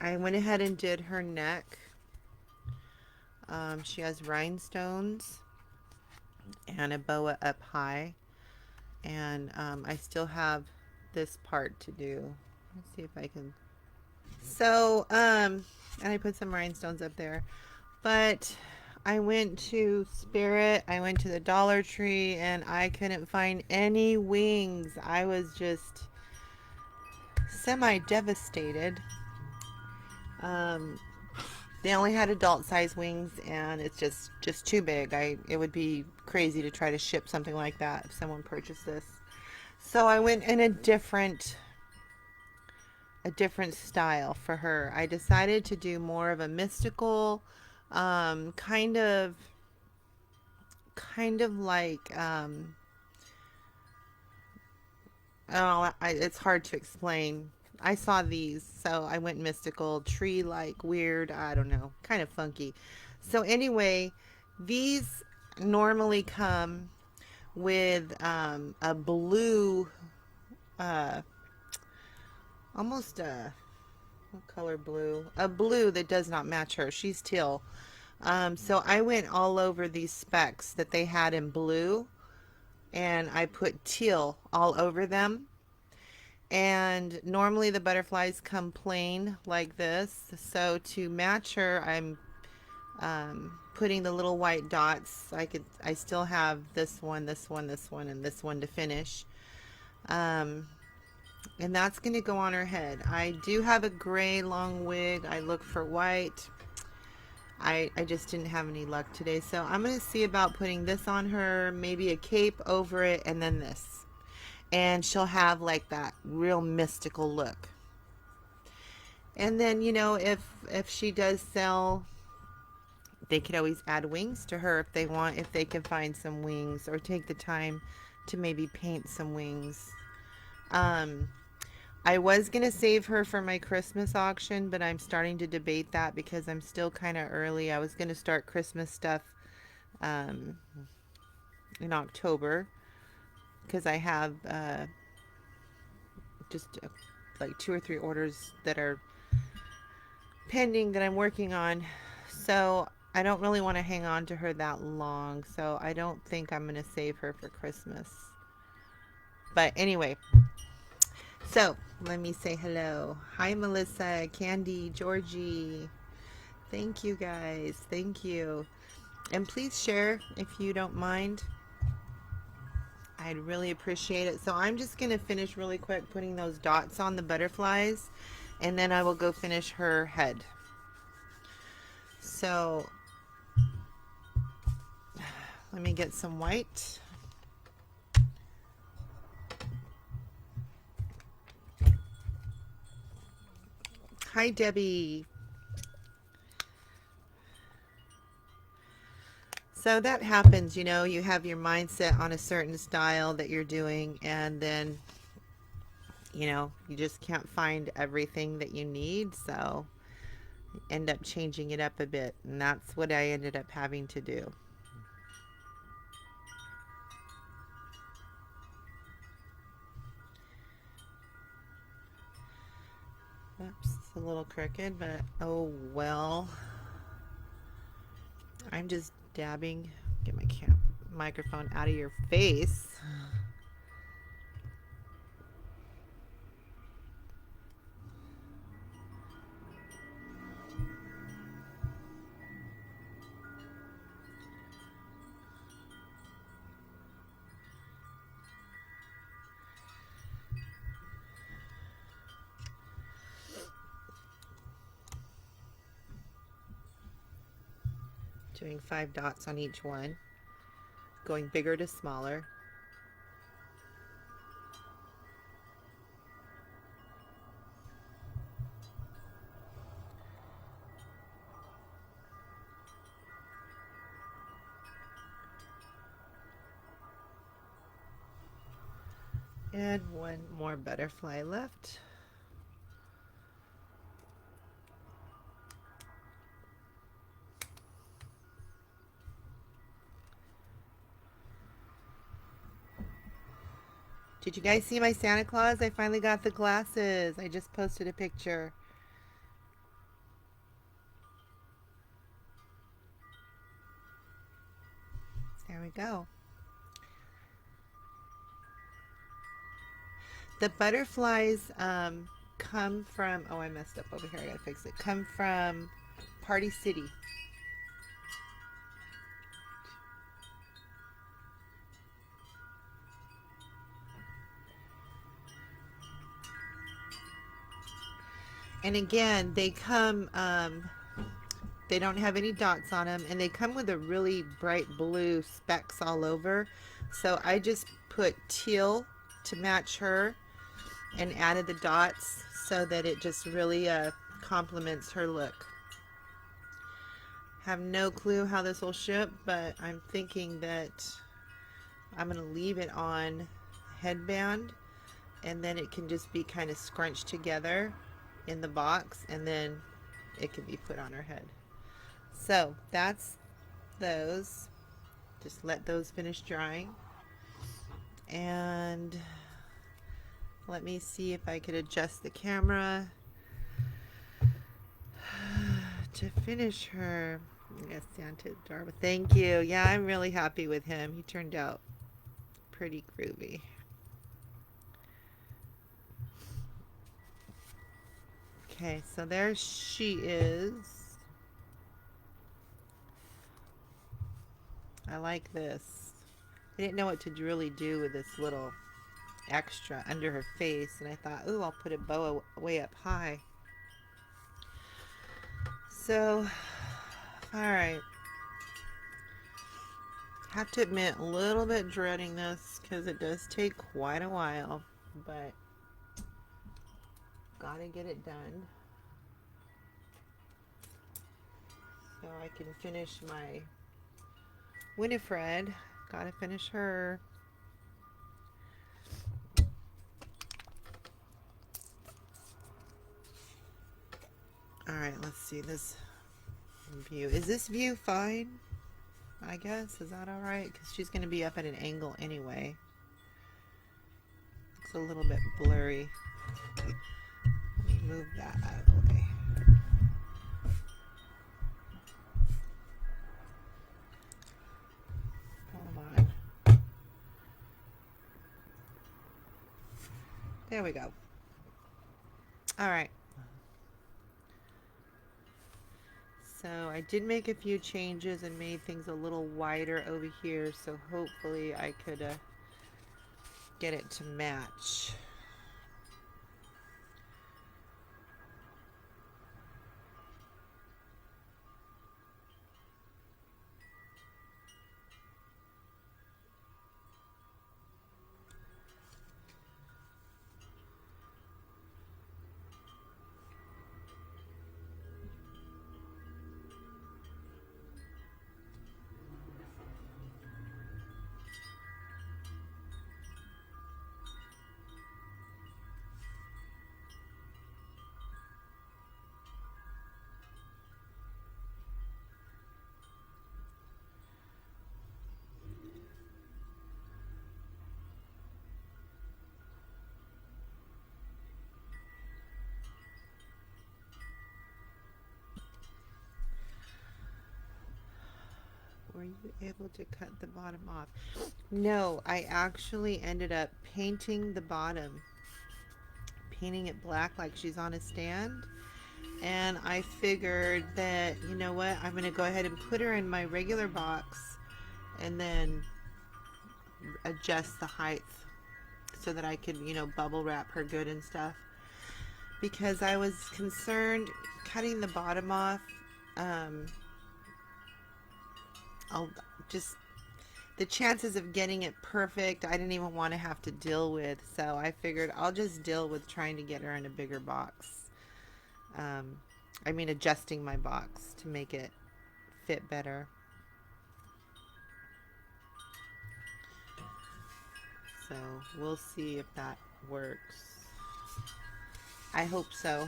I went ahead and did her neck. She has rhinestones and a boa up high. And I still have this part to do. Let's see if I can. So, and I put some rhinestones up there. But I went to Spirit, I went to the Dollar Tree, and I couldn't find any wings. I was just semi devastated. Um, they only had adult size wings, and it's just too big. It would be crazy to try to ship something like that if someone purchased this. So I went in a different style for her. I decided to do more of a mystical, um, kind of kind of like oh, it's hard to explain. I saw these, so I went mystical, tree like, weird, I don't know, kind of funky. So anyway, these normally come with a blue, uh, almost a what color blue? A blue that does not match her. She's teal. So I went all over these specks that they had in blue, and I put teal all over them. And normally the butterflies come plain like this. So to match her, I'm putting the little white dots. I still have this one, this one, this one, and this one to finish. Um, and that's going to go on her head. I do have a gray long wig. I look for white. I just didn't have any luck today. So I'm going to see about putting this on her, maybe a cape over it, and then this. And she'll have like that real mystical look. And then, if she does sell, they could always add wings to her if they want, if they can find some wings or take the time to maybe paint some wings. Um, I was going to save her for my Christmas auction, but I'm starting to debate that because I'm still kind of early. I was going to start Christmas stuff um, in October because I have just like two or three orders that are pending that I'm working on. So I don't really want to hang on to her that long. So I don't think I'm going to save her for Christmas. But anyway, so let me say hello. Hi, Melissa, Candy, Georgie. Thank you guys. Thank you. And please share if you don't mind. I'd really appreciate it. So I'm just going to finish really quick putting those dots on the butterflies, and then I will go finish her head. So let me get some white. Hi, Debbie. So that happens, you have your mindset on a certain style that you're doing, and then, you just can't find everything that you need. So end up changing it up a bit. And that's what I ended up having to do. Oops, it's a little crooked, but oh well. I'm just dabbing. Get my microphone out of your face. Doing 5 dots on each one, going bigger to smaller. And one more butterfly left. Did you guys see my Santa Claus? I finally got the glasses. I just posted a picture. There we go. The butterflies come from, oh, I messed up over here. I gotta fix it. Come from Party City. And again, they come, they don't have any dots on them, and they come with a really bright blue specks all over. So I just put teal to match her and added the dots so that it just really complements her look. Have no clue how this will ship, but I'm thinking that I'm going to leave it on headband, and then it can just be kind of scrunched together in the box, and then it can be put on her head. So that's those. Just let those finish drying. And let me see if I could adjust the camera to finish her. Yes, Santa Darba. Thank you. Yeah, I'm really happy with him. He turned out pretty groovy. Okay, so there she is. I like this. I didn't know what to really do with this little extra under her face, and I thought, ooh, I'll put a boa way up high. So, alright. Have to admit, a little bit dreading this because it does take quite a while, but gotta get it done so I can finish my Winifred. Gotta finish her. Alright, let's see this view. Is this view fine? I guess. Is that alright? Because she's going to be up at an angle anyway. It's a little bit blurry. Let me move that out of the way. Hold on. There we go. Alright. So I did make a few changes and made things a little wider over here, so hopefully I could get it to match. Were you able to cut the bottom off? No, I actually ended up painting the bottom, painting it black like she's on a stand. And I figured that, you know what, I'm going to go ahead and put her in my regular box and then adjust the height so that I could, you know, bubble wrap her good and stuff. Because I was concerned cutting the bottom off, I'll just, the chances of getting it perfect, I didn't even want to have to deal with. So I figured I'll just deal with trying to get her in a bigger box. I mean, adjusting my box to make it fit better. So we'll see if that works. I hope so.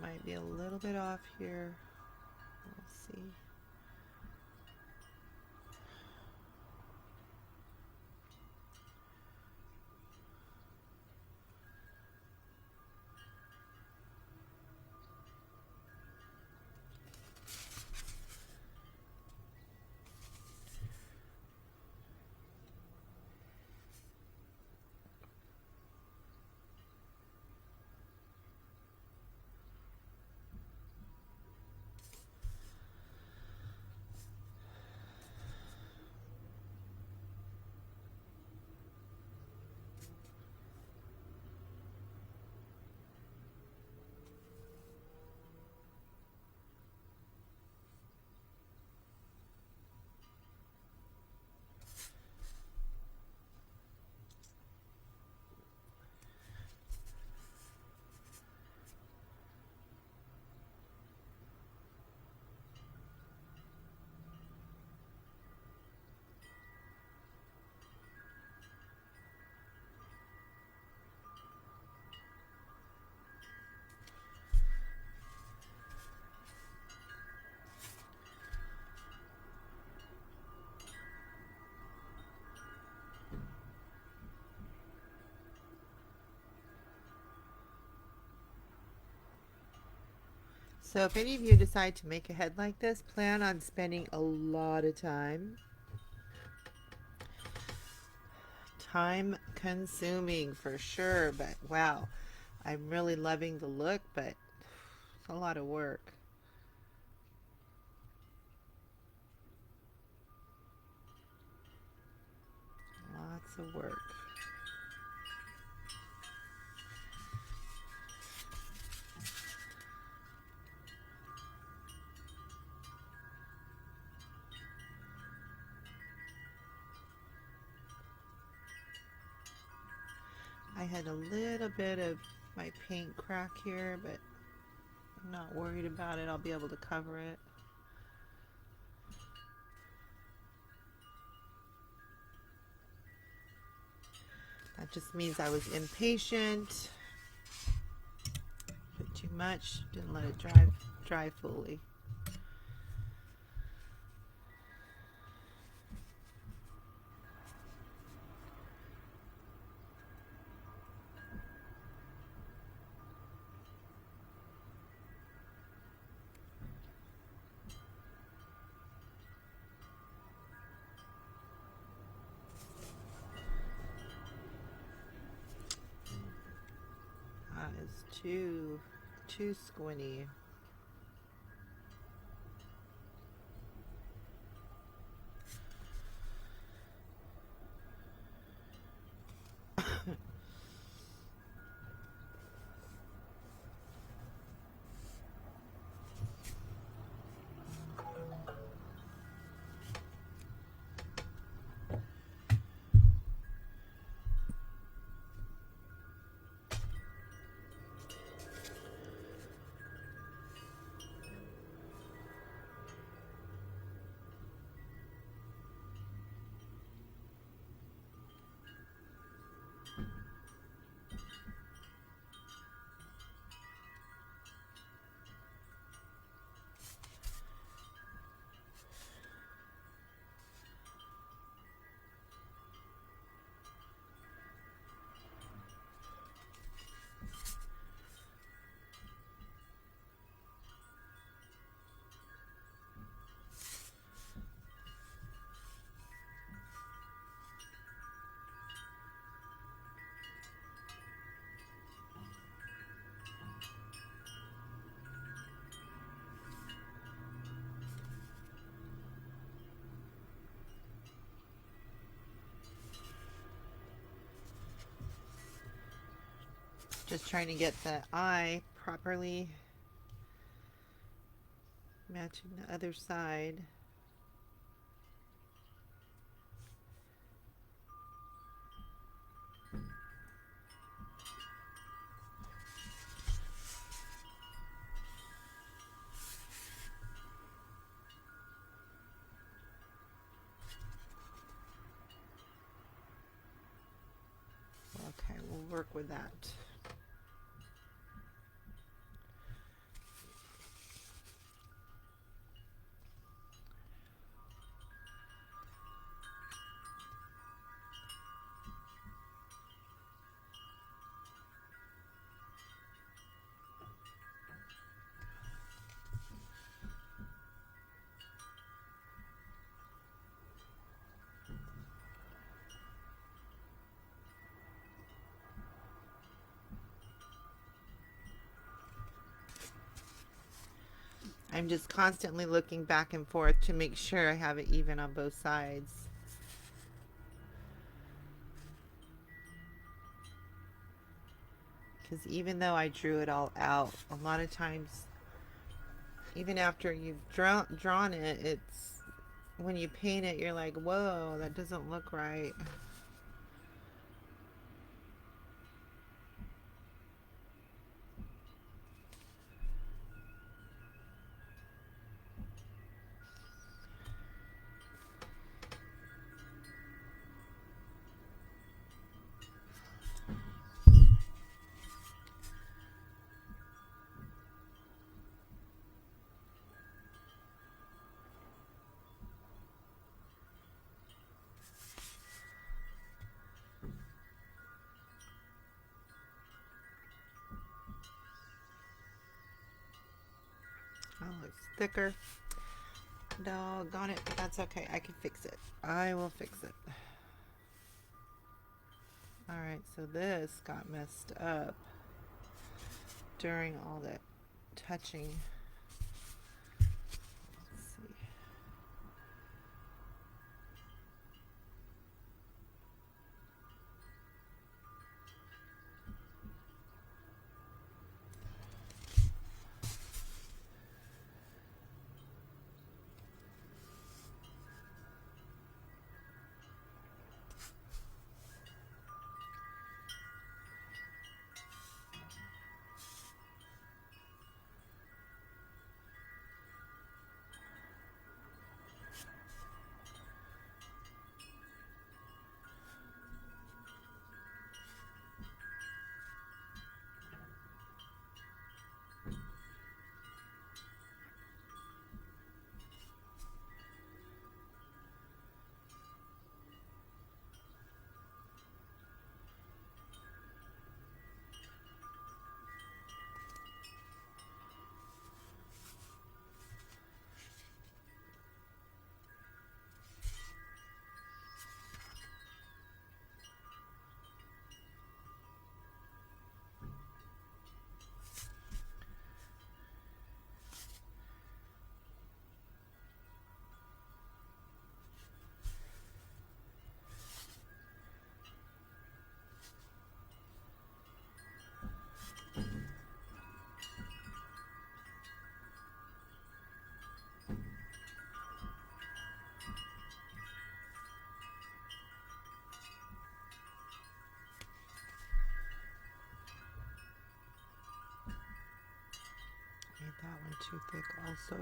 might be a little bit off here. Let's see. So if any of you decide to make a head like this, plan on spending a lot of time. Time consuming for sure, but wow, I'm really loving the look, but it's a lot of work. Lots of work. I had a little bit of my paint crack here, but I'm not worried about it. I'll be able to cover it. That just means I was impatient. Put too much, didn't let it dry fully. That is too squinty. Just trying to get the eye properly matching the other side. Okay, we'll work with that. I'm just constantly looking back and forth to make sure I have it even on both sides. Because even though I drew it all out, a lot of times, even after you've drawn it, it's when you paint it, you're like, whoa, that doesn't look right. Oh, it's thicker. Doggone it, but that's okay. I can fix it. I will fix it. Alright, so this got messed up during all that touching. Let's see. Made that one too thick also.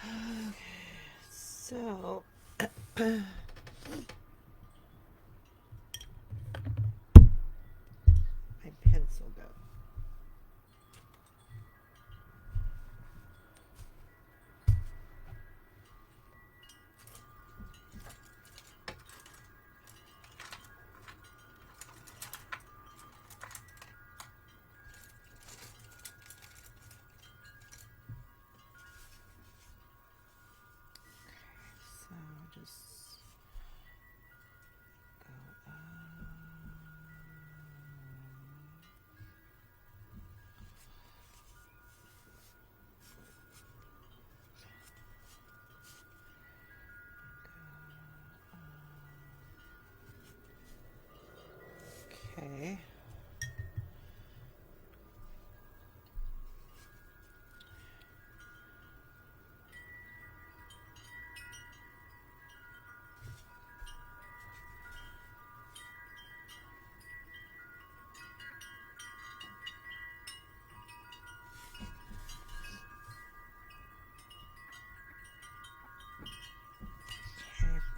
Okay, so my pencil go. So just go okay. Okay,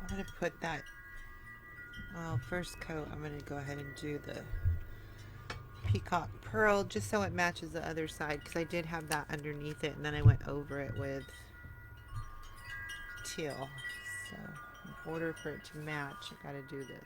I'm gonna put that, well, first coat, I'm gonna go ahead and do the peacock pearl just so it matches the other side, because I did have that underneath it and then I went over it with teal. So in order for it to match, I gotta do this.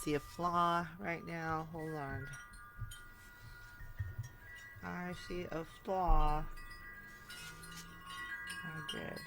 see a flaw right now. Hold on. I see a flaw. I did.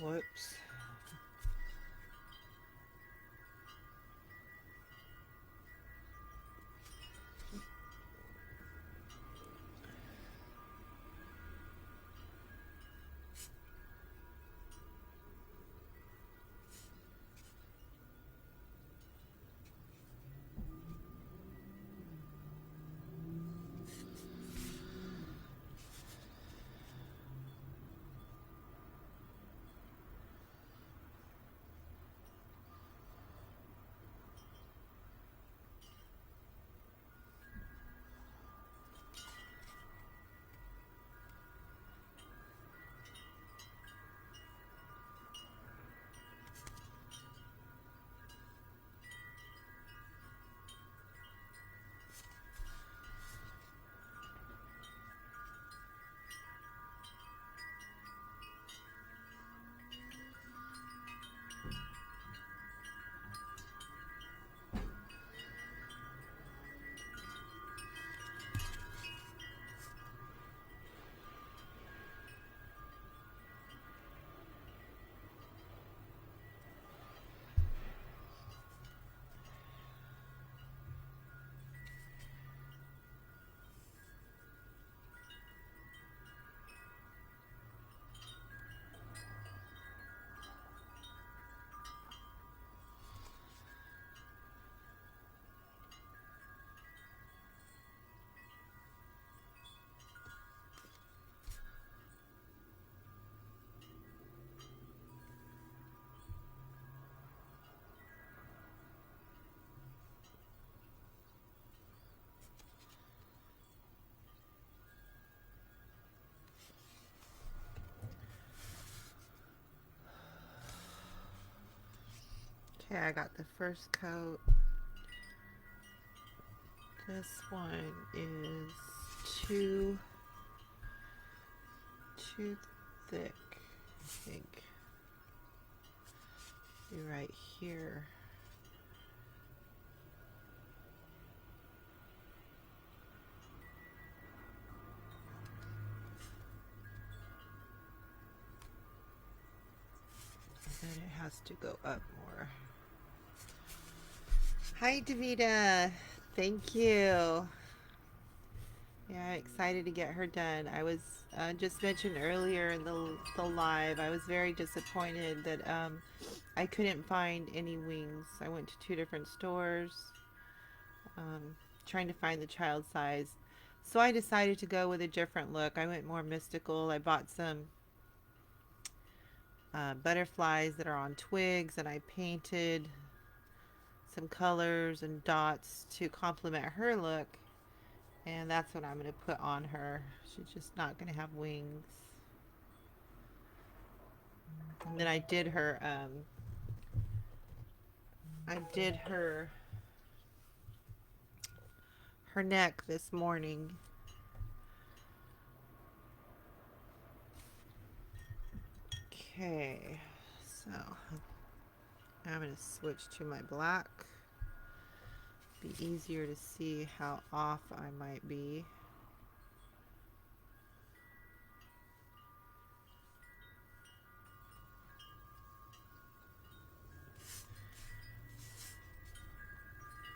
Whoops. Okay, I got the first coat. This one is too thick, I think. Be right here. And then it has to go up more. Hi, Davida. Thank you. Yeah, excited to get her done. I was just mentioned earlier in the live, I was very disappointed that I couldn't find any wings. I went to 2 different stores trying to find the child size. So I decided to go with a different look. I went more mystical. I bought some butterflies that are on twigs, and I painted some colors and dots to complement her look. And that's what I'm going to put on her. She's just not going to have wings. And then I did her her neck this morning. Okay, so I'm going to switch to my black. Be easier to see how off I might be.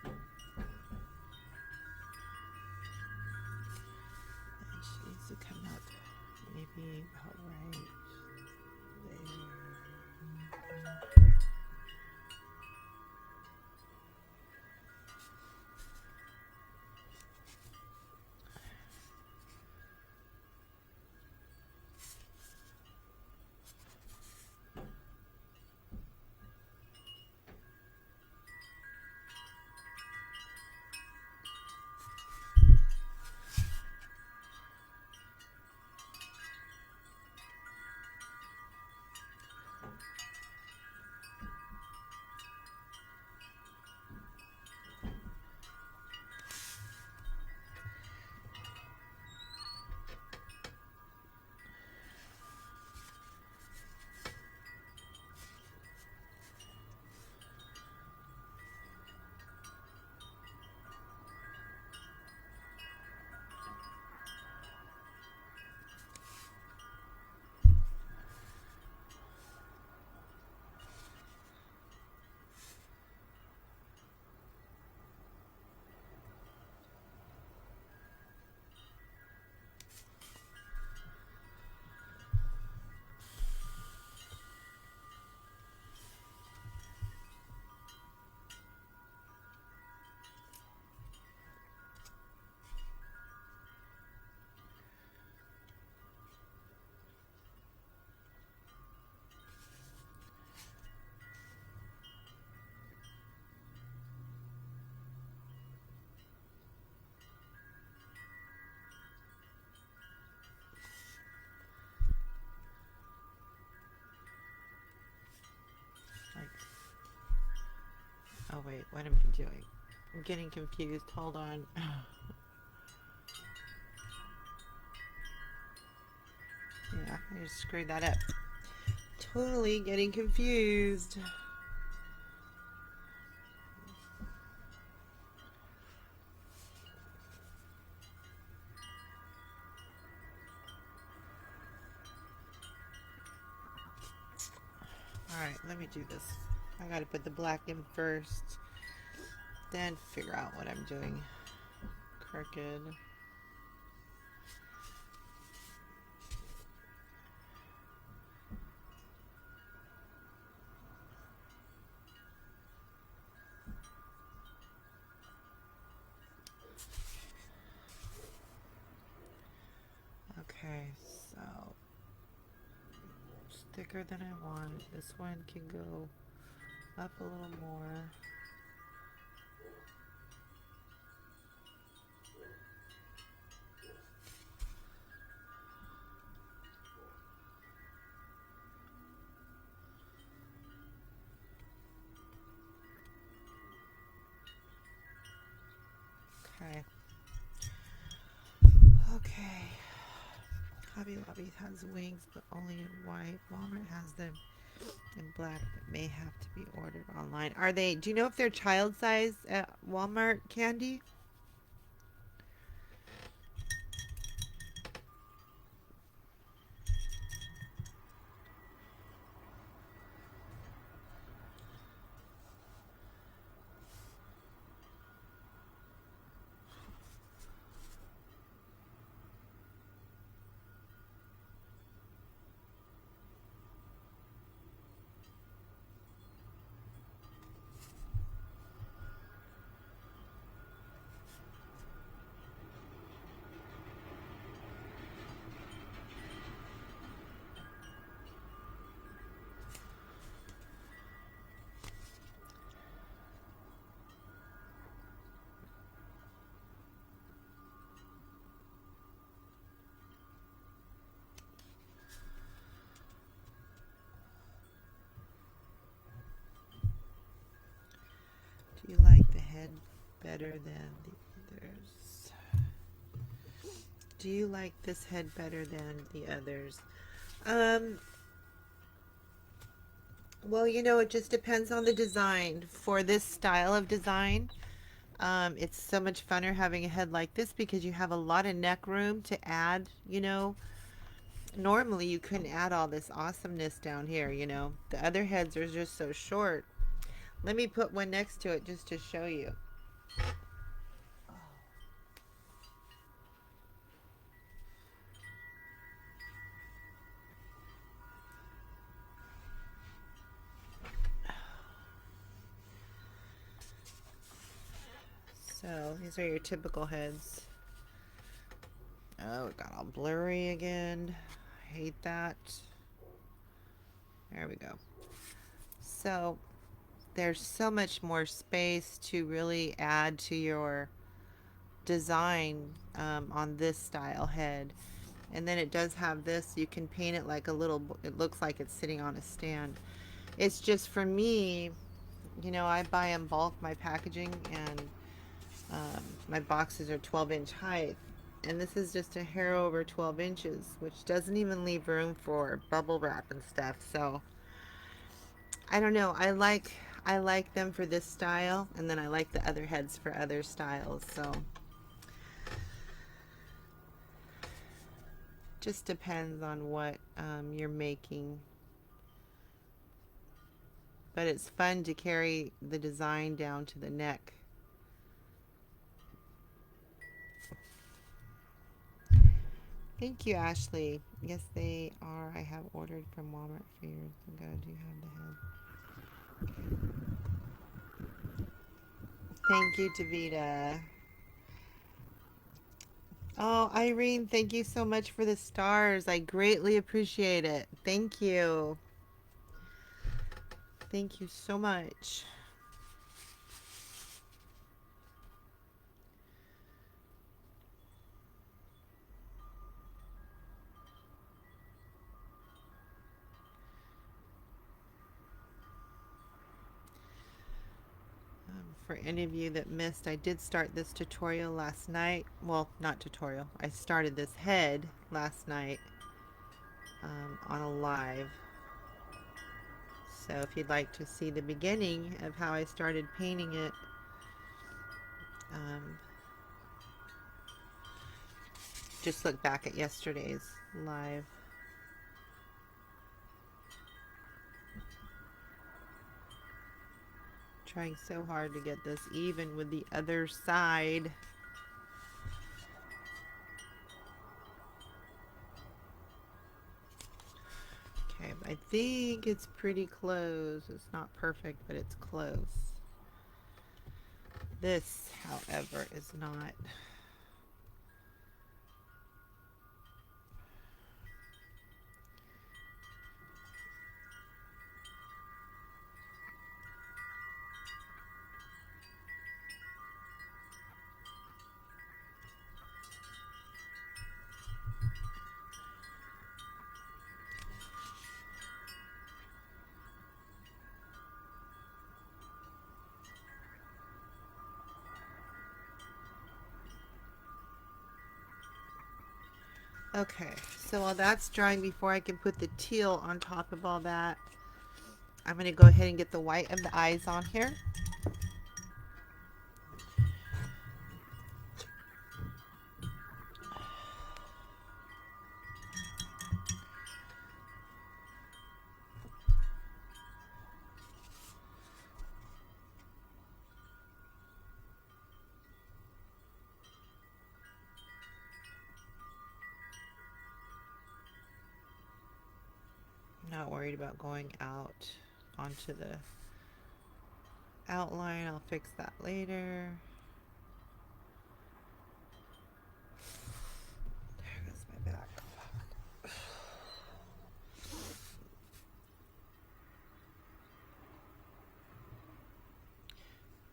And she needs to come up maybe about right there. What am I doing? I'm getting confused. Hold on. Yeah, I just screwed that up. Totally getting confused. Alright, let me do this. I gotta put the black in first, then figure out what I'm doing. Crooked. Okay, so it's thicker than I want. This one can go up a little more. Okay. Okay. Hobby Lobby has wings, but only in white. Walmart has them in black, but may have to be ordered online. Are they? Do you know if they're child size at Walmart, Candy? Do you like the head better than the others? Do you like this head better than the others? Um, well, it just depends on the design. For this style of design, it's so much funner having a head like this because you have a lot of neck room to add. Normally you couldn't add all this awesomeness down here. The other heads are just so short. Let me put one next to it just to show you. So these are your typical heads. Oh, it got all blurry again. I hate that. There we go. So there's so much more space to really add to your design on this style head. And then it does have this. You can paint it like a little, it looks like it's sitting on a stand. It's just for me, I buy in bulk my packaging, and my boxes are 12-inch height. And this is just a hair over 12 inches, which doesn't even leave room for bubble wrap and stuff. So I don't know. I like them for this style, and then I like the other heads for other styles. So just depends on what you're making. But it's fun to carry the design down to the neck. Thank you, Ashley. Yes, they are. I have ordered from Walmart a few years ago. Do you have the head? Thank you, Davita. Oh, Irene, thank you so much for the stars. I greatly appreciate it. Thank you. Thank you so much. I'm For any of you that missed, I did start this tutorial last night. Well, not tutorial. I started this head last night on a live. So if you'd like to see the beginning of how I started painting it, um, just look back at yesterday's live. Trying so hard to get this even with the other side. Okay, I think it's pretty close. It's not perfect, but it's close. This, however, is not. Okay, so while that's drying, before I can put the teal on top of all that, I'm going to go ahead and get the white of the eyes on here. Not worried about going out onto the outline. I'll fix that later. There goes my back.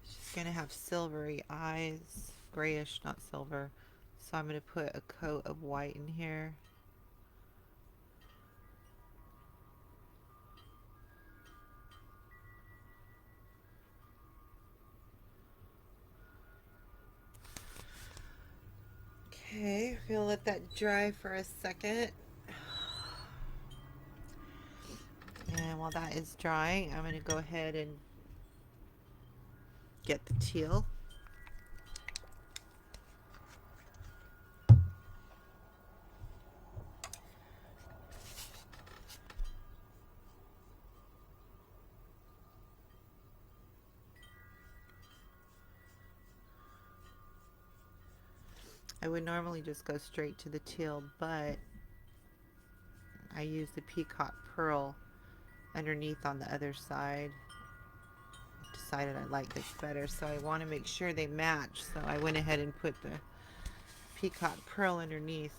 She's gonna have silvery eyes, grayish, not silver. So I'm gonna put a coat of white in here. Okay, we'll let that dry for a second. And while that is drying, I'm going to go ahead and get the teal. I would normally just go straight to the teal, but I used the peacock pearl underneath on the other side. I decided I like this better, so I want to make sure they match. So I went ahead and put the peacock pearl underneath.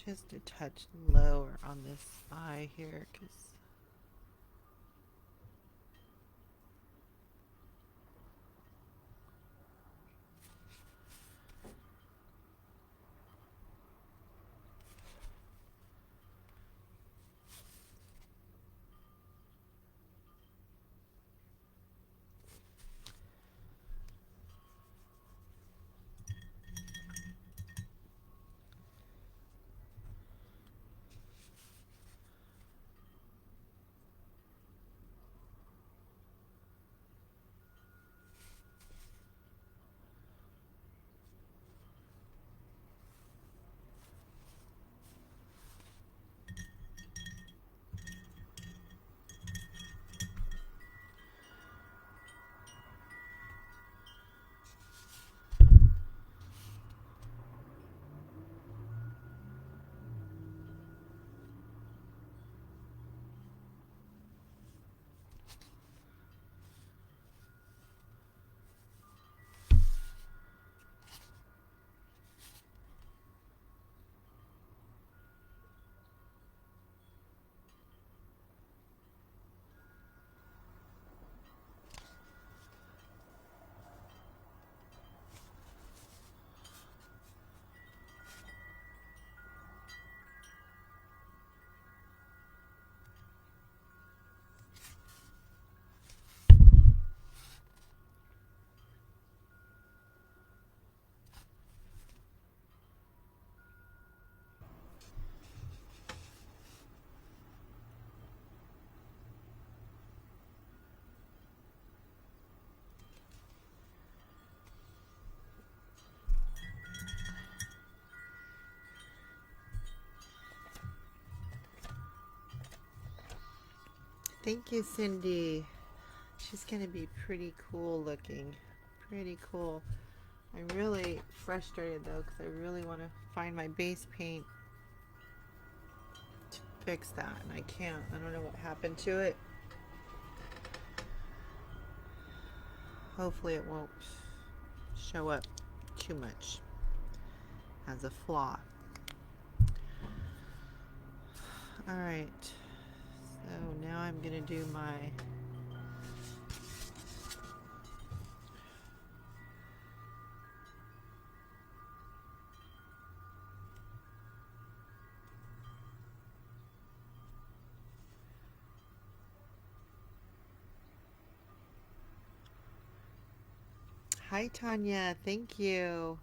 Just a touch lower on this eye here, because thank you, Cindy. She's going to be pretty cool looking. Pretty cool. I'm really frustrated though because I really want to find my base paint to fix that, and I can't. I don't know what happened to it. Hopefully it won't show up too much as a flaw. Alright, so now I'm going to do my Hi, Tanya. Thank you.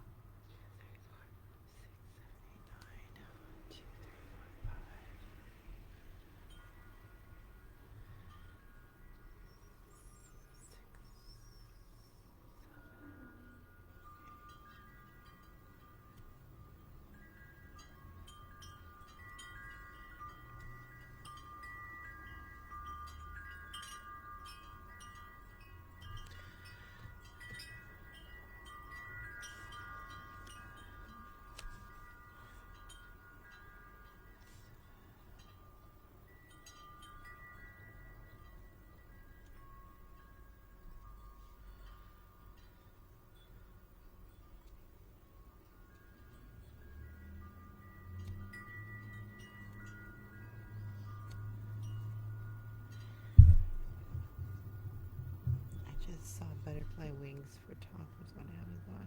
Saw butterfly wings for toppers on Amazon.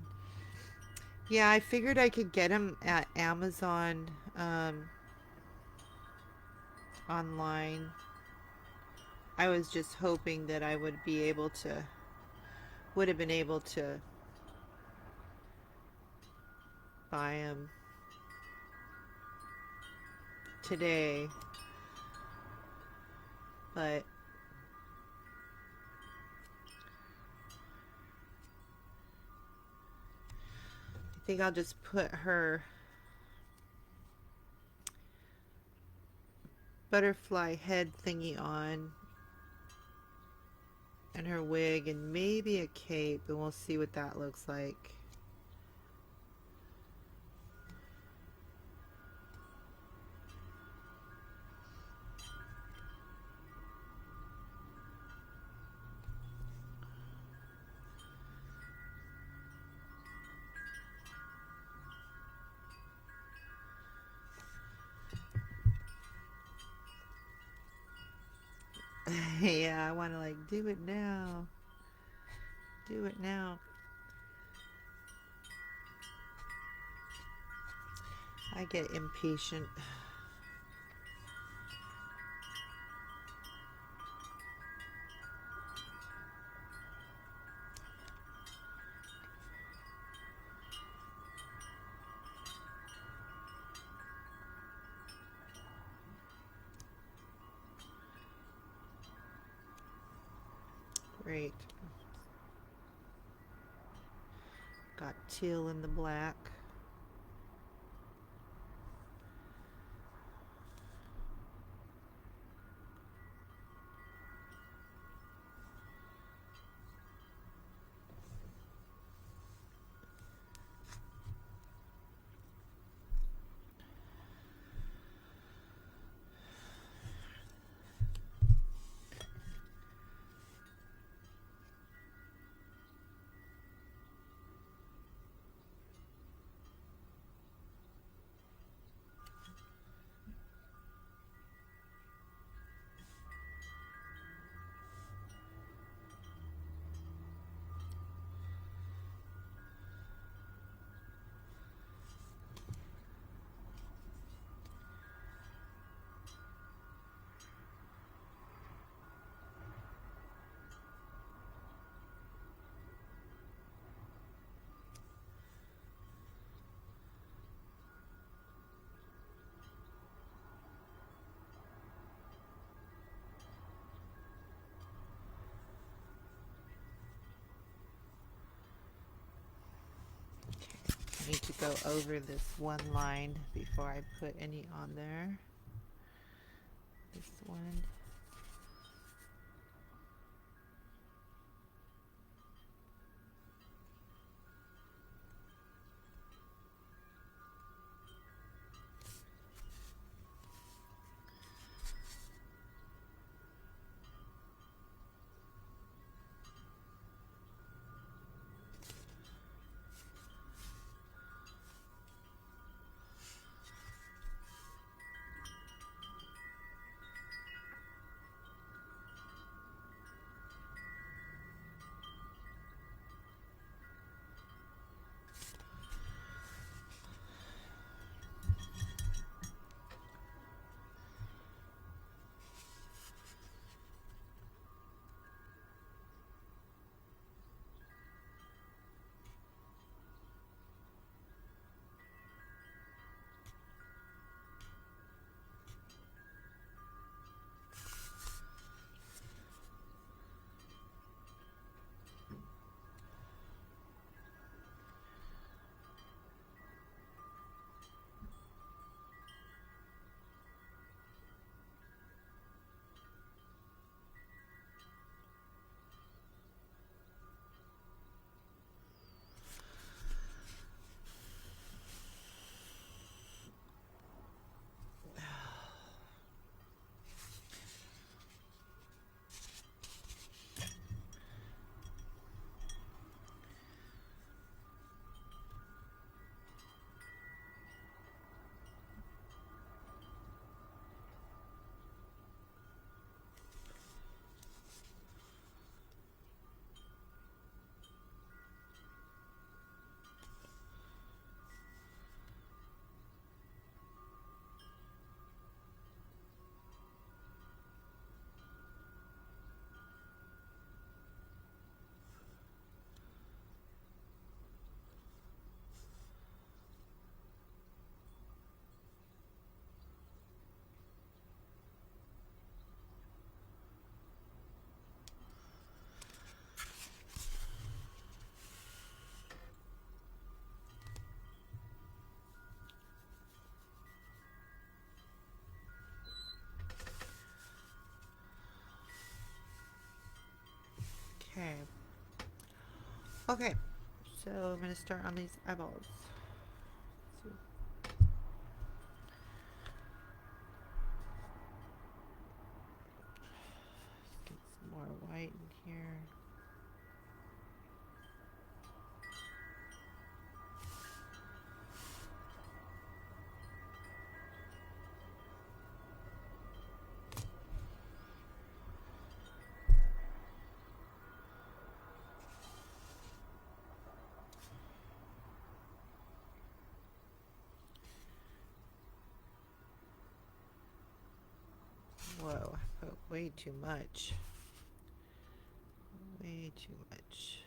Yeah, I figured I could get them at Amazon online. I was just hoping that I would have been able to buy them today, but I think I'll just put her butterfly head thingy on and her wig and maybe a cape, and we'll see what that looks like. Yeah, I want to like do it now. Do it now. I get impatient. Great. Got teal in the black. I need to go over this one line before I put any on there. This one. Okay. Okay. So I'm going to start on these eyeballs. So get some more white in here. way too much. Way too much.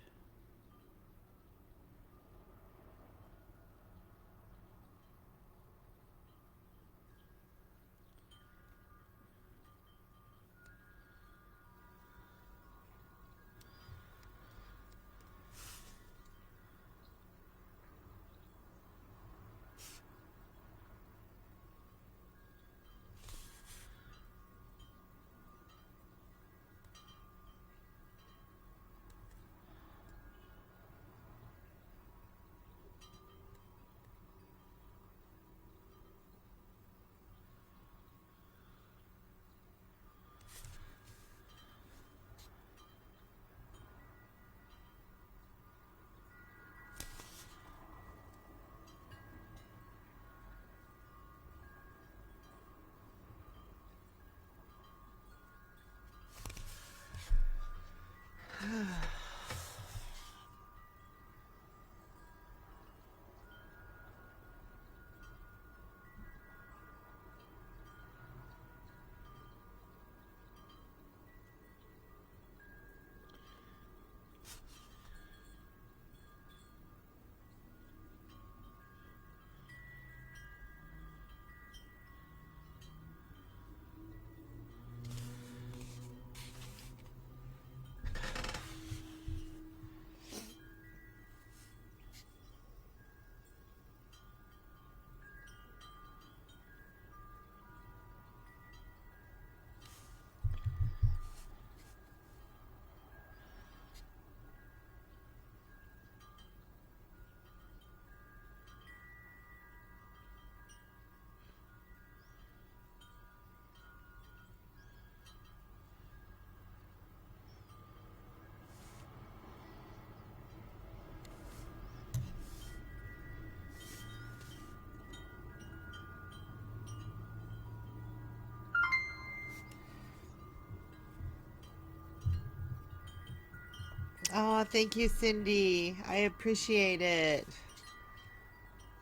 Oh, thank you, Cindy. I appreciate it.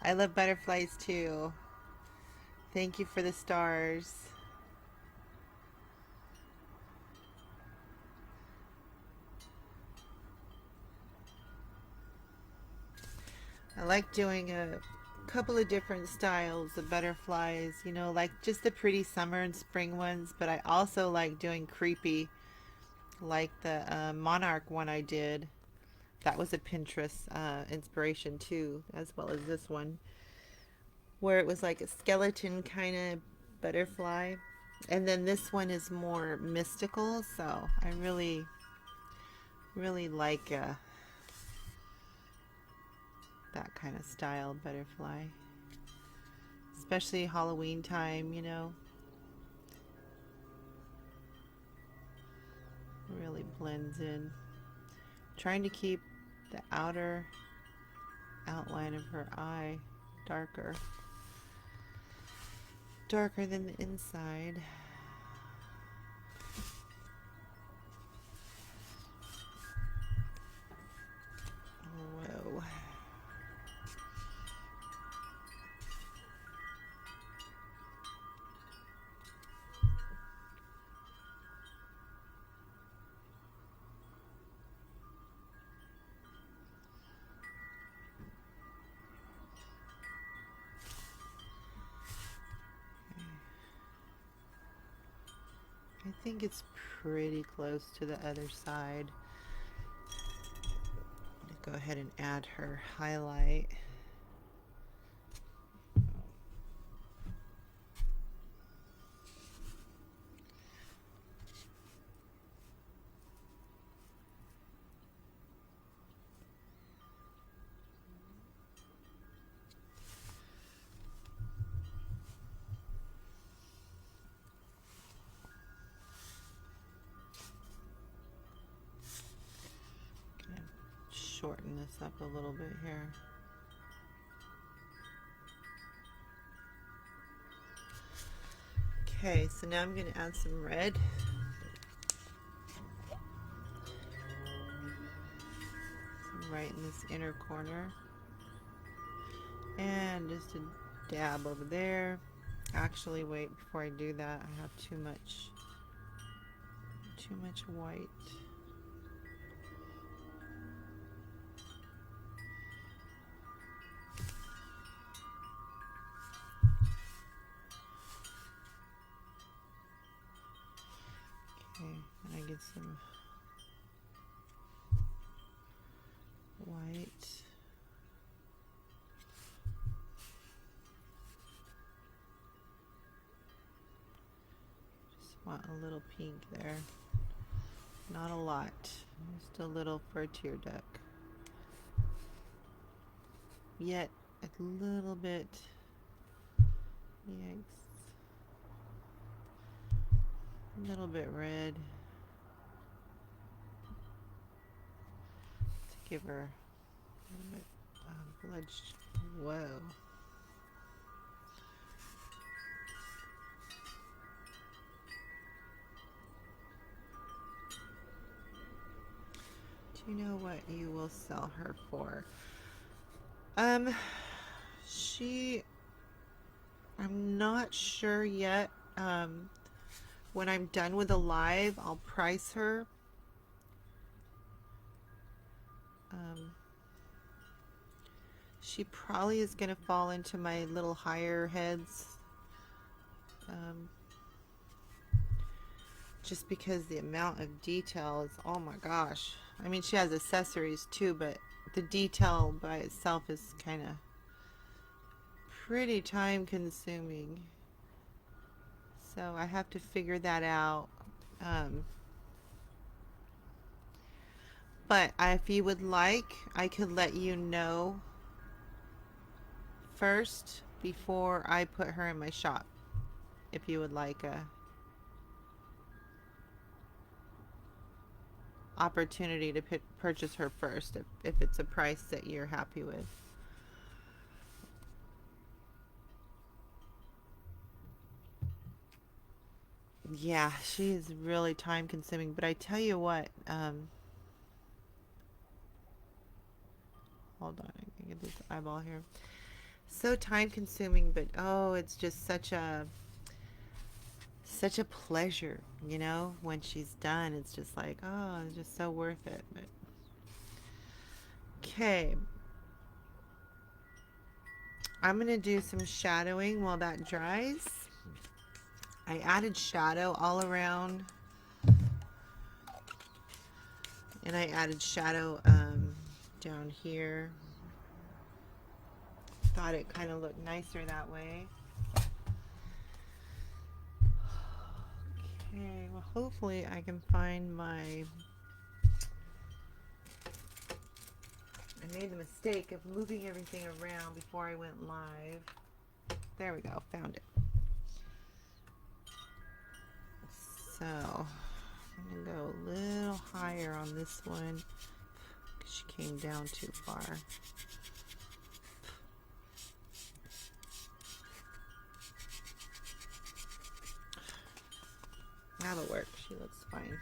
I love butterflies too. Thank you for the stars. I like doing a couple of different styles of butterflies, you know, like just the pretty summer and spring ones, but I also like doing creepy, like the monarch one I did. That was a Pinterest inspiration too, as well as this one, where it was like a skeleton kind of butterfly. And then this one is more mystical, so I really, really like that kind of style butterfly. Especially Halloween time, you know. Really blends in. Trying to keep the outer outline of her eye darker. Darker than the inside. Whoa. I think it's pretty close to the other side. Go ahead and add her highlight. Shorten this up a little bit here. Okay, so now I'm going to add some red. Right in this inner corner. And just a dab over there. Actually, wait, before I do that, I have too much Too much white. Okay, and I get some white. Just want a little pink there. Not a lot. Just a little for a tear duct. Yet a little bit. Yikes. A little bit red. To give her a little bit blood. Whoa. Do you know what you will sell her for? I'm not sure yet. When I'm done with the live, I'll price her. She probably is going to fall into my little higher heads. Just because the amount of detail is, oh my gosh. I mean, she has accessories too, but the detail by itself is kind of pretty time consuming. So I have to figure that out. But if you would like, I could let you know first before I put her in my shop. If you would like a opportunity to purchase her first, if it's a price that you're happy with. Yeah, she is really time consuming, but I tell you what, hold on, I can get this eyeball here. So time consuming, but oh, it's just such a pleasure, you know, when she's done. It's just like, oh, it's just so worth it. But okay, I'm gonna do some shadowing while that dries. I added shadow all around, and I added shadow down here. Thought it kind of looked nicer that way. Okay, well, hopefully I can find my... I made the mistake of moving everything around before I went live. There we go, found it. So, I'm going to go a little higher on this one because she came down too far. That'll work. She looks fine.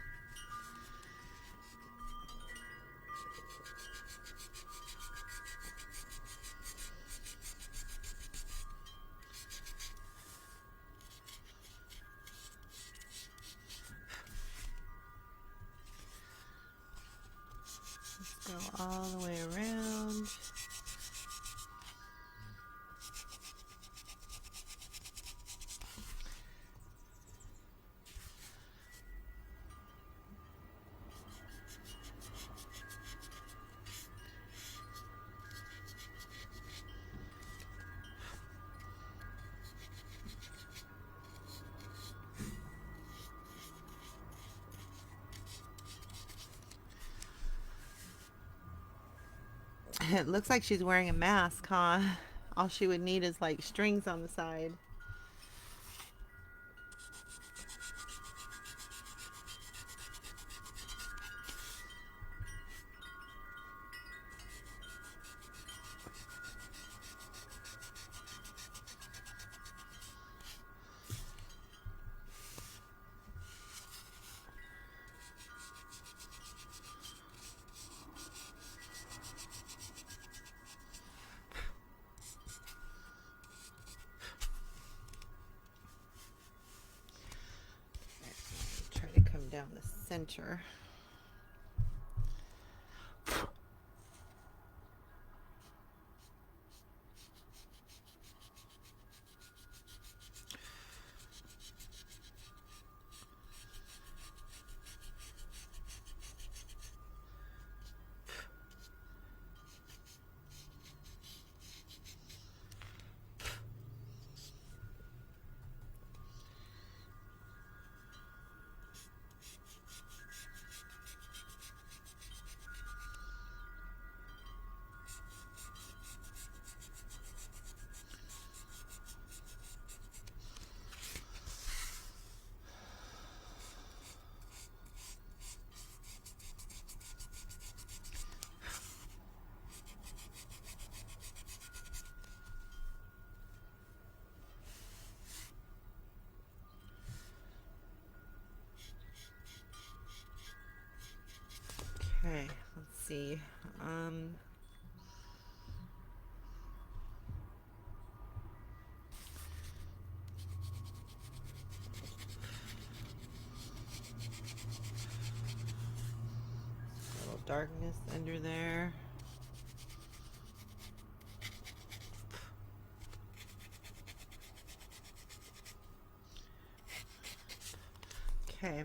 Let's go all the way around. It looks like she's wearing a mask, huh? All she would need is like strings on the side. down the center. Okay, let's see. A little darkness under there. Okay.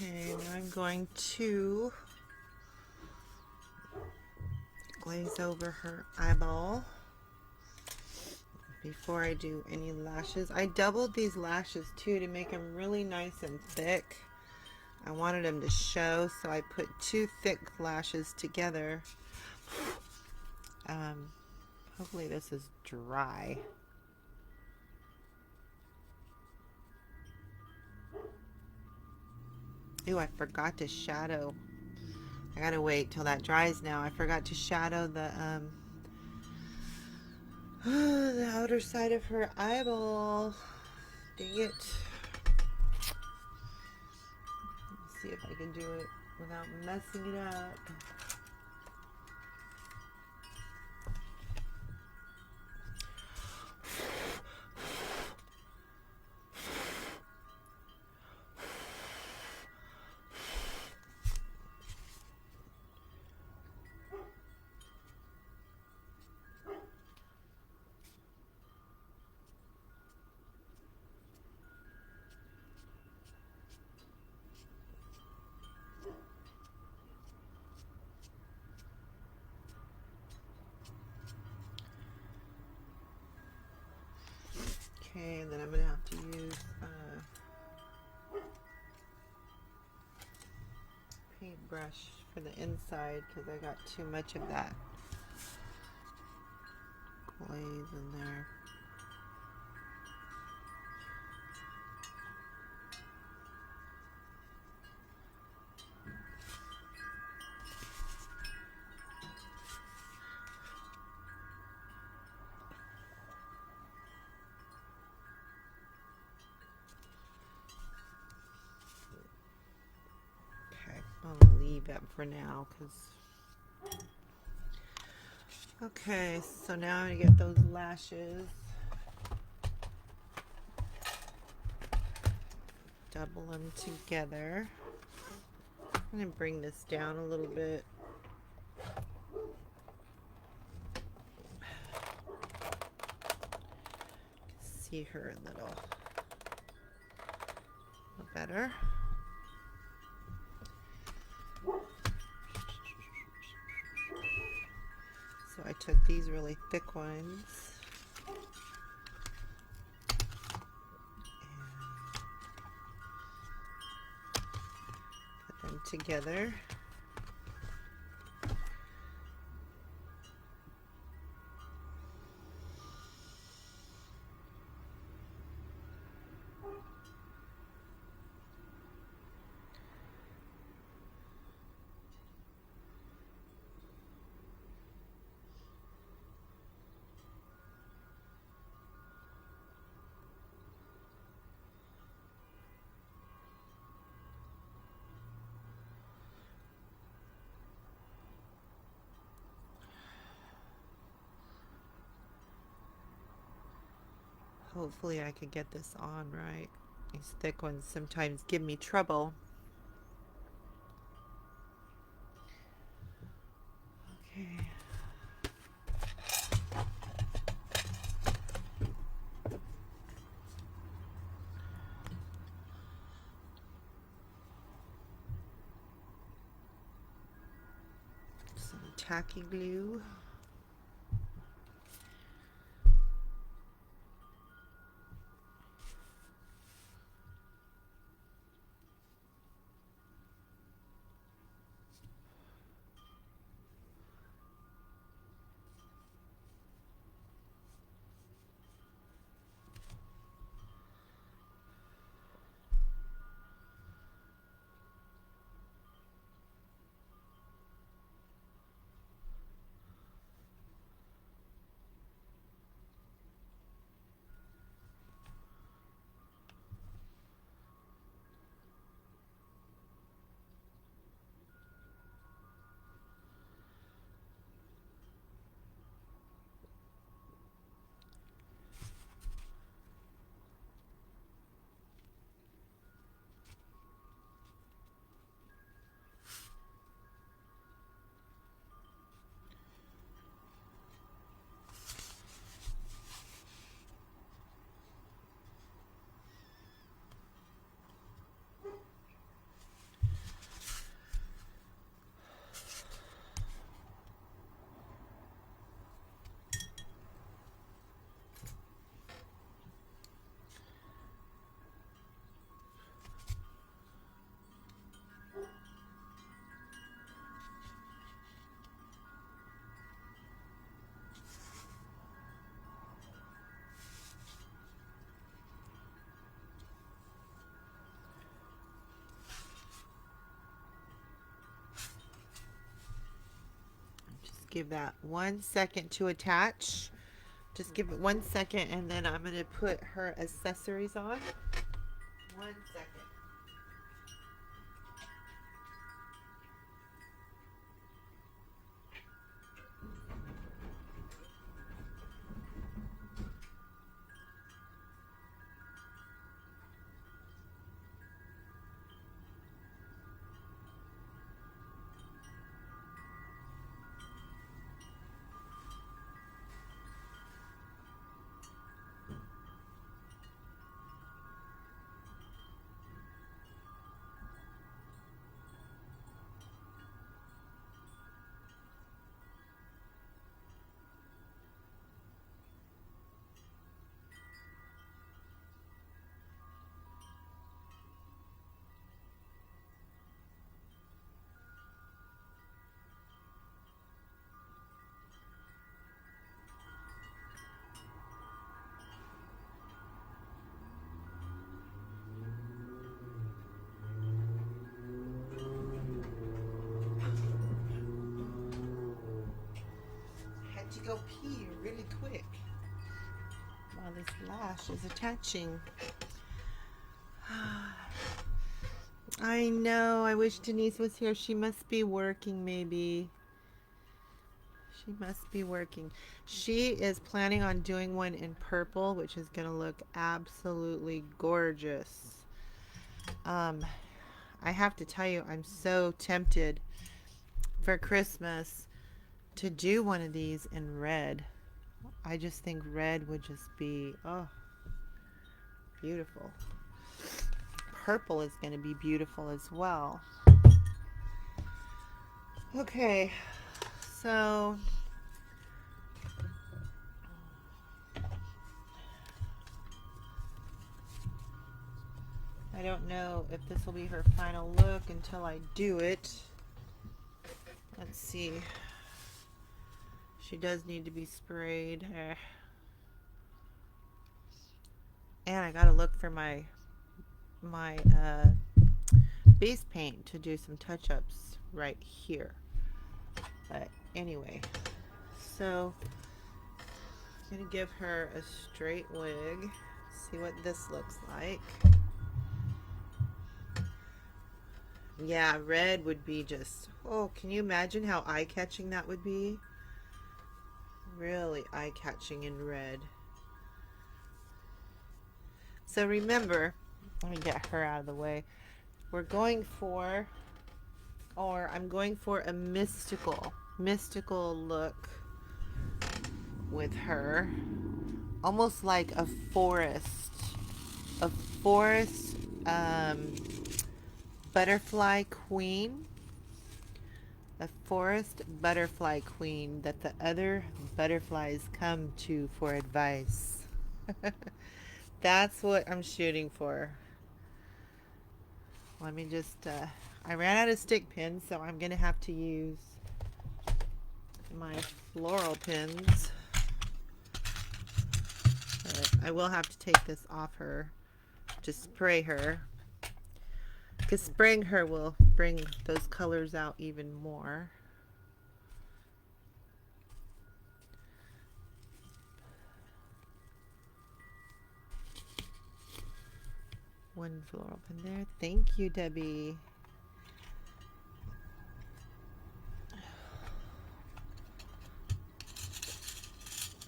Okay, now I'm going to glaze over her eyeball before I do any lashes. I doubled these lashes too to make them really nice and thick. I wanted them to show, so I put 2 thick lashes together. Hopefully this is dry. Ooh, I forgot to shadow. I gotta wait till that dries now. I forgot to shadow the the outer side of her eyeball. Dang it. Let's see if I can do it without messing it up. Okay, and then I'm going to have to use paintbrush for the inside because I got too much of that glaze in there. leave that for now because. Okay, so now I get those lashes. Double them together. I'm going to bring this down a little bit. See her a little better. So I took these really thick ones and put them together. Hopefully I could get this on right. These thick ones sometimes give me trouble. Okay. Some tacky glue. Give that 1 second to attach. Just give it 1 second and then I'm going to put her accessories on. 1 second. To go pee really quick while this lash is attaching. I know. I wish Denise was here. She must be working, maybe. She must be working. She is planning on doing one in purple, which is going to look absolutely gorgeous. Um, I have to tell you, I'm so tempted for Christmas to do one of these in red. I just think red would just be, oh, beautiful. Purple is going to be beautiful as well. Okay, so I don't know if this will be her final look until I do it. Let's see. She does need to be sprayed. And I gotta look for my base paint to do some touch-ups right here. But anyway, so I'm gonna give her a straight wig. See what this looks like. Yeah, red would be just, oh, can you imagine how eye-catching that would be? Really eye-catching in red. So remember, let me get her out of the way. We're going for, or I'm going for a mystical look with her. Almost like a forest butterfly queen. A forest butterfly queen that the other butterflies come to for advice. That's what I'm shooting for. Let me just, I ran out of stick pins, so I'm going to have to use my floral pins. But I will have to take this off her to spray her, because spraying her will bring those colors out even more. One floral pin there. Thank you, Debbie.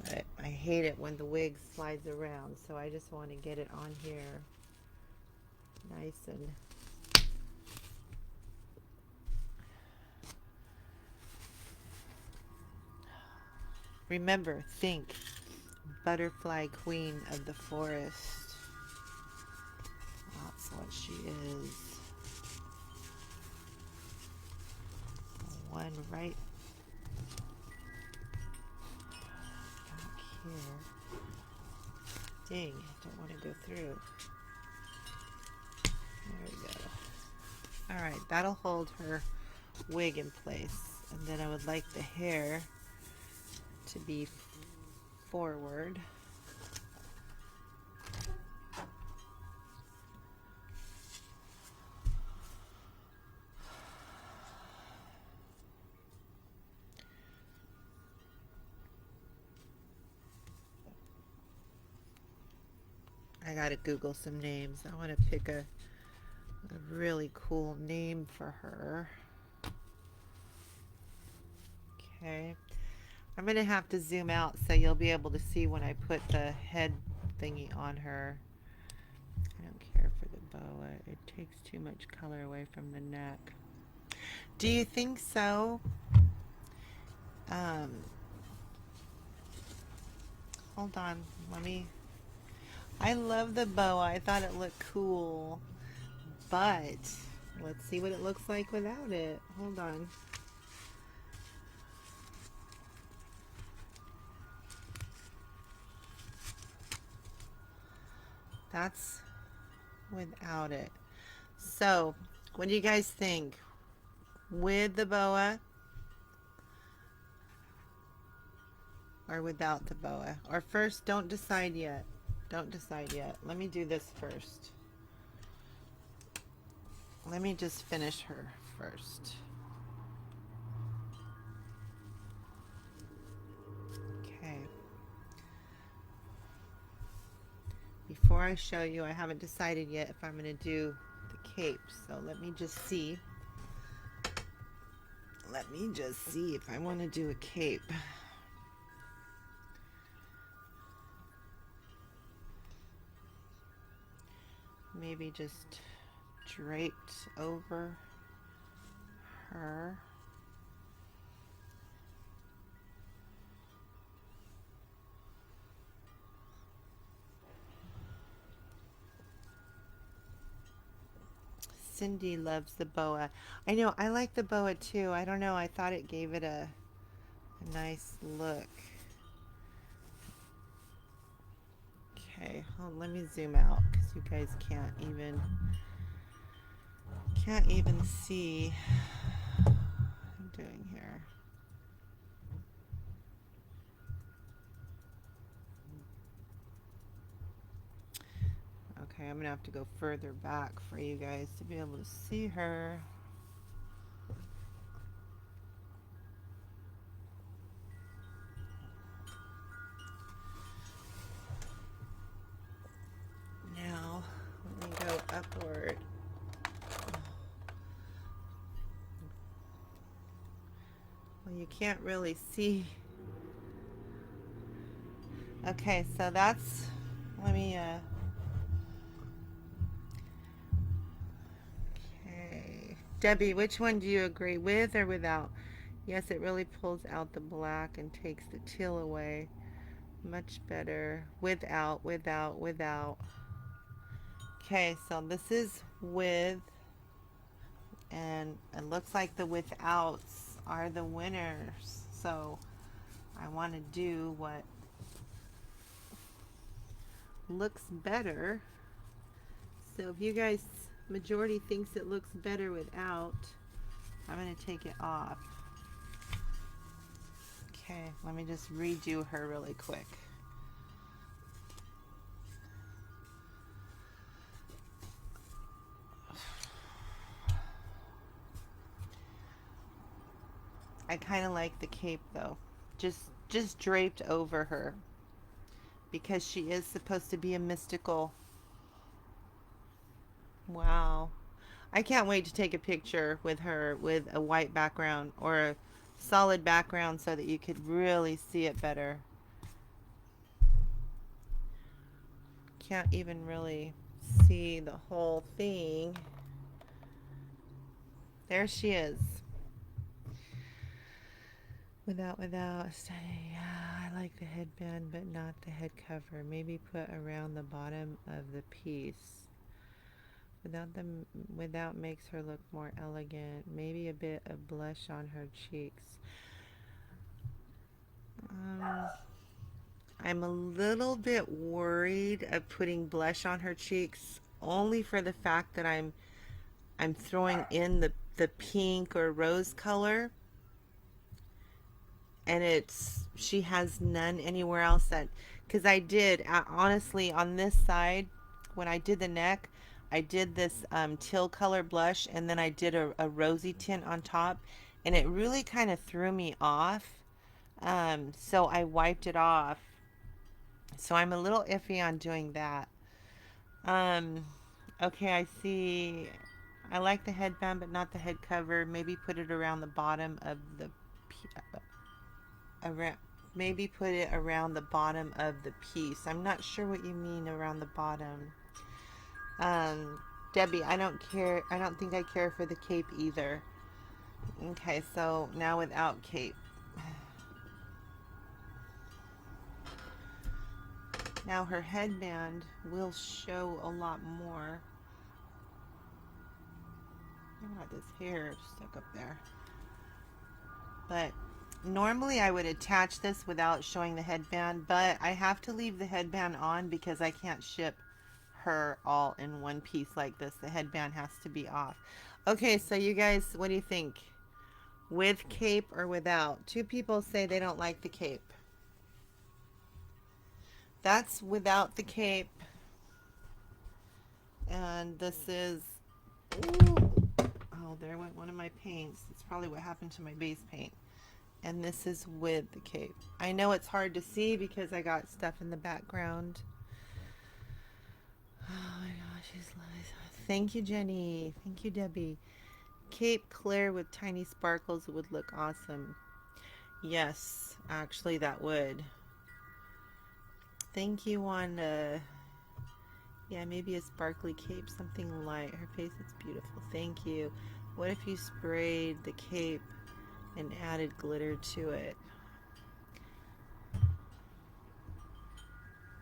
But I hate it when the wig slides around, so I just want to get it on here nice and remember, think butterfly queen of the forest. That's what she is. One right back here. Dang, I don't want to go through. There we go. Alright, that'll hold her wig in place. And then I would like the hair to be forward. I gotta Google some names. I want to pick a really cool name for her. Okay. I'm going to have to zoom out so you'll be able to see when I put the head thingy on her. I don't care for the boa. It takes too much color away from the neck. Do you think so? Hold on. I love the boa. I thought it looked cool. But let's see what it looks like without it. Hold on. That's without it. So, what do you guys think? With the boa or without the boa? Or first, don't decide yet. Don't decide yet. Let me do this first. Let me just finish her first. Okay. Before I show you, I haven't decided yet if I'm going to do the cape. So let me just see. Let me just see if I want to do a cape. Maybe just draped over her. Cindy loves the boa. I know, I like the boa too. I don't know, I thought it gave it a nice look. Okay, let me zoom out because you guys can't even see what I'm doing here. Okay, I'm gonna have to go further back for you guys to be able to see her. Now, let me go upward. Well, you can't really see. Okay, so that's, let me, okay. Debbie, which one do you agree with or without? Yes, it really pulls out the black and takes the teal away. Much better. Without, without, without. Okay, so this is with, and it looks like the withouts are the winners. So I want to do what looks better. So if you guys, majority thinks it looks better without, I'm going to take it off. Okay, let me just redo her really quick. I kind of like the cape though, just draped over her, because she is supposed to be a mystical. Wow, I can't wait to take a picture with her with a white background or a solid background so that you could really see it better. Can't even really see the whole thing. There she is. Without, yeah, I like the headband, but not the head cover. Maybe put around the bottom of the piece. Without makes her look more elegant. Maybe a bit of blush on her cheeks. I'm a little bit worried of putting blush on her cheeks, only for the fact that I'm throwing in the pink or rose color, and she has none anywhere else. That, because I did honestly on this side when I did the neck, I did this teal color blush, and then I did a rosy tint on top, and it really kind of threw me off. So I wiped it off. So I'm a little iffy on doing that. Okay, I see. I like the headband, but not the head cover. Maybe put it around the bottom of the around. Maybe put it around the bottom of the piece. I'm not sure what you mean around the bottom. Debbie, I don't care. I don't think I care for the cape either. Okay, so now without cape. Now her headband will show a lot more. I got this hair stuck up there. But normally I would attach this without showing the headband, but I have to leave the headband on because I can't ship her all in one piece like this. The headband has to be off. Okay, so you guys, what do you think? With cape or without? Two people say they don't like the cape. That's without the cape. And this is, ooh, oh, there went one of my paints. It's probably what happened to my base paint. And this is with the cape. I know it's hard to see because I got stuff in the background. Oh my gosh, she's nice. Thank you, Jenny. Thank you, Debbie. Cape clear with tiny sparkles would look awesome. Yes, actually, that would. Thank you, Wanda. Yeah, maybe a sparkly cape, something light. Her face is beautiful. Thank you. What if you sprayed the cape and added glitter to it?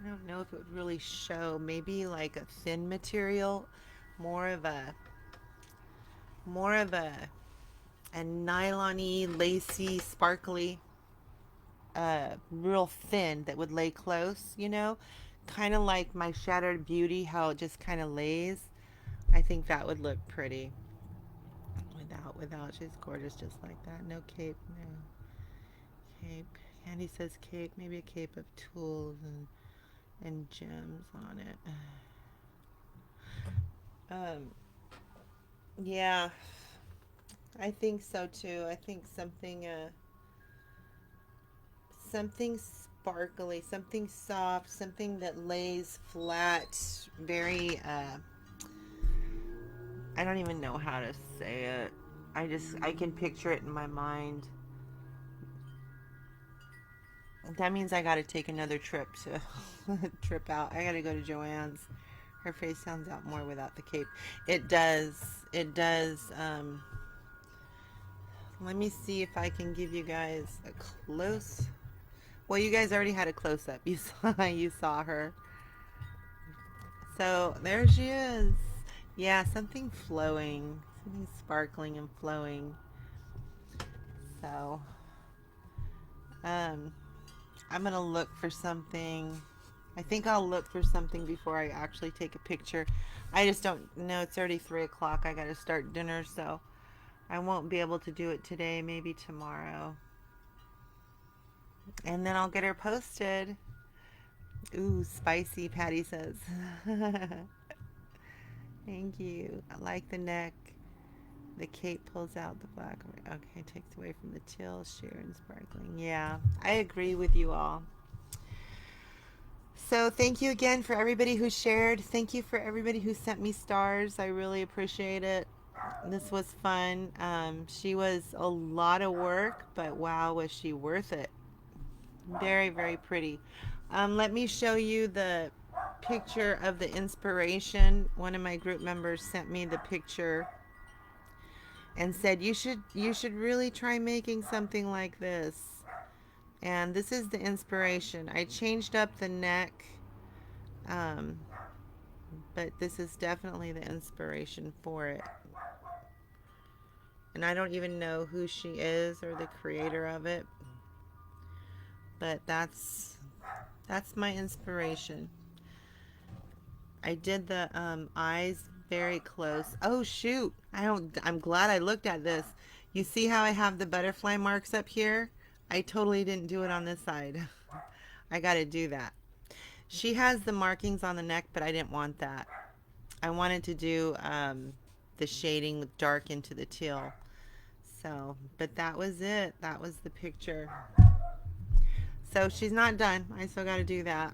I don't know if it would really show. Maybe like a thin material, more of a more of a nylon-y, lacy, sparkly, real thin that would lay close, you know? Kind of like my Shattered Beauty, how it just kind of lays. I think that would look pretty. Without, she's gorgeous just like that. No cape, no cape. Candy says cape, maybe a cape of tools and gems on it. Yeah, I think so too. I think something sparkly, something soft, something that lays flat, very I don't even know how to say it. I can picture it in my mind. That means I got to take another trip to trip out. I got to go to Joanne's. Her face sounds out more without the cape. It does. It does. Let me see if I can give you guys a close. Well, you guys already had a close up. You saw her. So there she is. Yeah, something flowing, something sparkling and flowing. So, um, I'm gonna look for something. I think I'll look for something before I actually take a picture. I just don't know. It's already 3 o'clock. I gotta start dinner, so I won't be able to do it today. Maybe tomorrow, and then I'll get her posted. Ooh, spicy, Patty says. Thank you. I like the neck. The cape pulls out the black. Okay, takes away from the teal, sheer, and sparkling. Yeah, I agree with you all. So thank you again for everybody who shared. Thank you for everybody who sent me stars. I really appreciate it. This was fun. She was a lot of work, but wow, was she worth it. Very, very pretty. Let me show you the picture of the inspiration. One of my group members sent me the picture and said you should really try making something like this. And this is the inspiration. I changed up the neck, um, but this is definitely the inspiration for it. And I don't even know who she is or the creator of it, but that's my inspiration. I did the eyes very close. Oh shoot! I'm glad I looked at this. You see how I have the butterfly marks up here? I totally didn't do it on this side. I got to do that. She has the markings on the neck, but I didn't want that. I wanted to do the shading with dark into the teal. So, but that was it. That was the picture. So she's not done. I still got to do that.